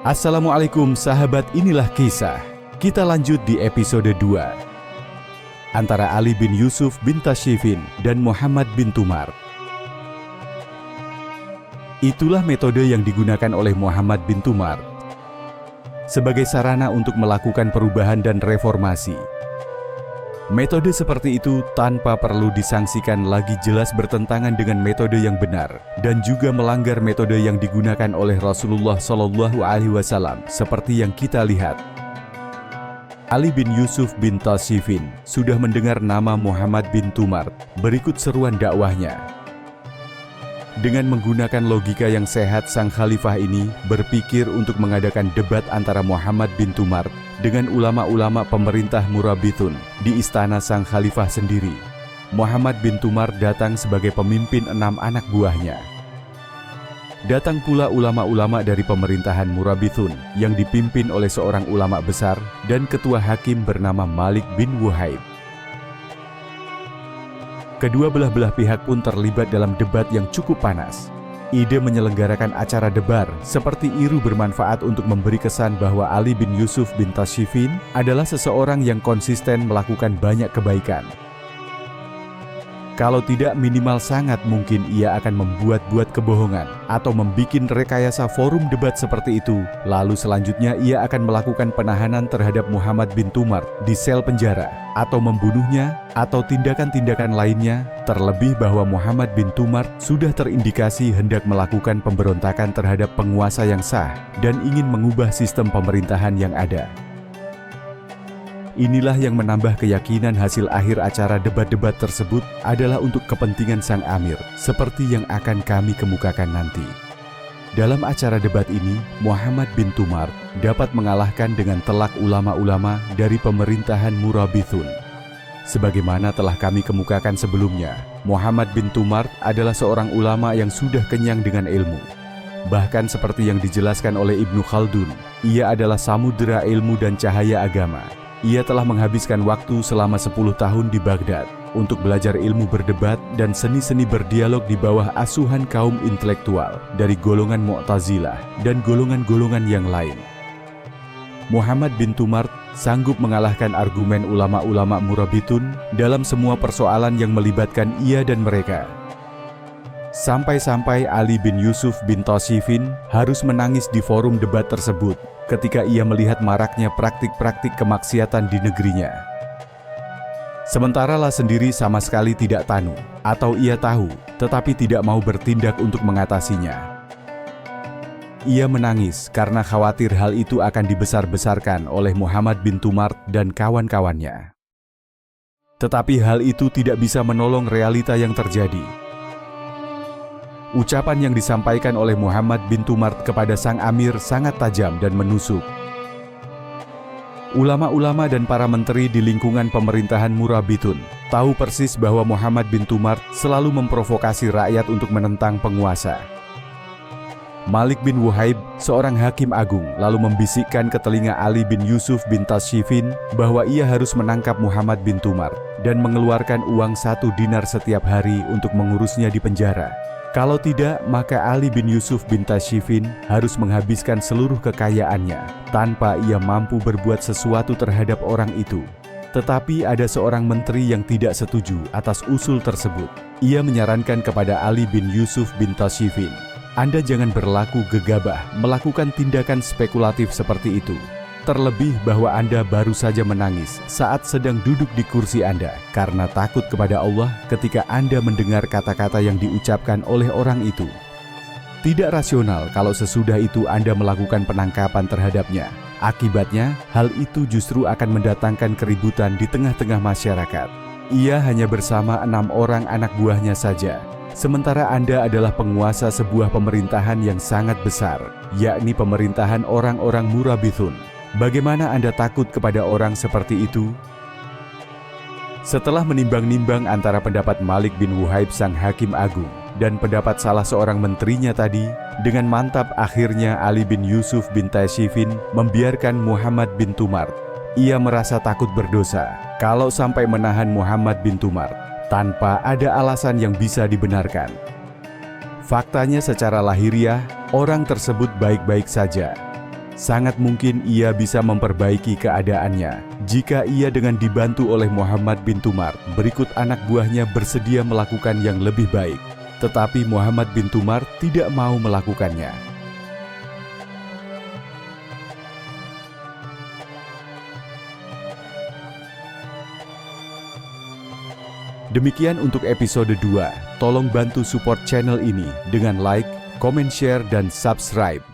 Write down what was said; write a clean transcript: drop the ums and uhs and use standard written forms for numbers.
Assalamualaikum sahabat, inilah kisah. Kita lanjut di episode 2. Antara Ali bin Yusuf bin Tashfin dan Muhammad bin Tumar. Itulah metode yang digunakan oleh Muhammad bin Tumar sebagai sarana untuk melakukan perubahan dan reformasi. Metode seperti itu tanpa perlu disangsikan lagi jelas bertentangan dengan metode yang benar dan juga melanggar metode yang digunakan oleh Rasulullah SAW seperti yang kita lihat. Ali bin Yusuf bin Tashfin sudah mendengar nama Muhammad bin Tumar, berikut seruan dakwahnya. Dengan menggunakan logika yang sehat, sang khalifah ini berpikir untuk mengadakan debat antara Muhammad bin Tumar dengan ulama-ulama pemerintah Murabitun di istana sang khalifah sendiri. Muhammad bin Tumar datang sebagai pemimpin 6 anak buahnya. Datang pula ulama-ulama dari pemerintahan Murabitun yang dipimpin oleh seorang ulama besar dan ketua hakim bernama Malik bin Wuhaib. Kedua belah pihak pun terlibat dalam debat yang cukup panas. Ide menyelenggarakan acara debat seperti itu bermanfaat untuk memberi kesan bahwa Ali bin Yusuf bin Tashfin adalah seseorang yang konsisten melakukan banyak kebaikan. Kalau tidak, minimal sangat mungkin ia akan membuat-buat kebohongan atau membuat rekayasa forum debat seperti itu. Lalu selanjutnya ia akan melakukan penahanan terhadap Muhammad bin Tumar di sel penjara atau membunuhnya atau tindakan-tindakan lainnya. Terlebih bahwa Muhammad bin Tumar sudah terindikasi hendak melakukan pemberontakan terhadap penguasa yang sah dan ingin mengubah sistem pemerintahan yang ada. Inilah yang menambah keyakinan hasil akhir acara debat-debat tersebut adalah untuk kepentingan sang amir, seperti yang akan kami kemukakan nanti. Dalam acara debat ini, Muhammad bin Tumar dapat mengalahkan dengan telak ulama-ulama dari pemerintahan Murabitun. Sebagaimana telah kami kemukakan sebelumnya, Muhammad bin Tumar adalah seorang ulama yang sudah kenyang dengan ilmu. Bahkan seperti yang dijelaskan oleh Ibnu Khaldun, ia adalah samudera ilmu dan cahaya agama. Ia telah menghabiskan waktu selama 10 tahun di Baghdad untuk belajar ilmu berdebat dan seni-seni berdialog di bawah asuhan kaum intelektual dari golongan Mu'tazilah dan golongan-golongan yang lain. Muhammad bin Tumar sanggup mengalahkan argumen ulama-ulama Murabitun dalam semua persoalan yang melibatkan ia dan mereka. Sampai-sampai Ali bin Yusuf bin Tashfin harus menangis di forum debat tersebut ketika ia melihat maraknya praktik-praktik kemaksiatan di negerinya. Sementara lah sendiri sama sekali tidak tahu, atau ia tahu, tetapi tidak mau bertindak untuk mengatasinya. Ia menangis karena khawatir hal itu akan dibesar-besarkan oleh Muhammad bin Tumar dan kawan-kawannya. Tetapi hal itu tidak bisa menolong realita yang terjadi. Ucapan yang disampaikan oleh Muhammad bin Tumar kepada sang amir sangat tajam dan menusuk. Ulama-ulama dan para menteri di lingkungan pemerintahan Murabitun tahu persis bahwa Muhammad bin Tumar selalu memprovokasi rakyat untuk menentang penguasa. Malik bin Wuhaib, seorang hakim agung, lalu membisikkan ke telinga Ali bin Yusuf bin Tashfin bahwa ia harus menangkap Muhammad bin Tumar dan mengeluarkan uang 1 dinar setiap hari untuk mengurusnya di penjara. Kalau tidak, maka Ali bin Yusuf bin Tashfin harus menghabiskan seluruh kekayaannya tanpa ia mampu berbuat sesuatu terhadap orang itu. Tetapi ada seorang menteri yang tidak setuju atas usul tersebut. Ia menyarankan kepada Ali bin Yusuf bin Tashfin, "Anda jangan berlaku gegabah melakukan tindakan spekulatif seperti itu. Terlebih bahwa Anda baru saja menangis saat sedang duduk di kursi Anda karena takut kepada Allah ketika Anda mendengar kata-kata yang diucapkan oleh orang itu. Tidak rasional kalau sesudah itu Anda melakukan penangkapan terhadapnya. Akibatnya, hal itu justru akan mendatangkan keributan di tengah-tengah masyarakat. Ia hanya bersama 6 orang anak buahnya saja, sementara Anda adalah penguasa sebuah pemerintahan yang sangat besar, yakni pemerintahan orang-orang Murabitun. Bagaimana Anda takut kepada orang seperti itu?" Setelah menimbang-nimbang antara pendapat Malik bin Wuhaib sang hakim agung dan pendapat salah seorang menterinya tadi, dengan mantap akhirnya Ali bin Yusuf bin Tashfin membiarkan Muhammad bin Tumar. Ia merasa takut berdosa kalau sampai menahan Muhammad bin Tumar tanpa ada alasan yang bisa dibenarkan. Faktanya secara lahiriah, orang tersebut baik-baik saja. Sangat mungkin ia bisa memperbaiki keadaannya jika ia dengan dibantu oleh Muhammad bin Tumar berikut anak buahnya bersedia melakukan yang lebih baik. Tetapi Muhammad bin Tumar tidak mau melakukannya. Demikian untuk episode 2. Tolong bantu support channel ini dengan like, comment, share, dan subscribe.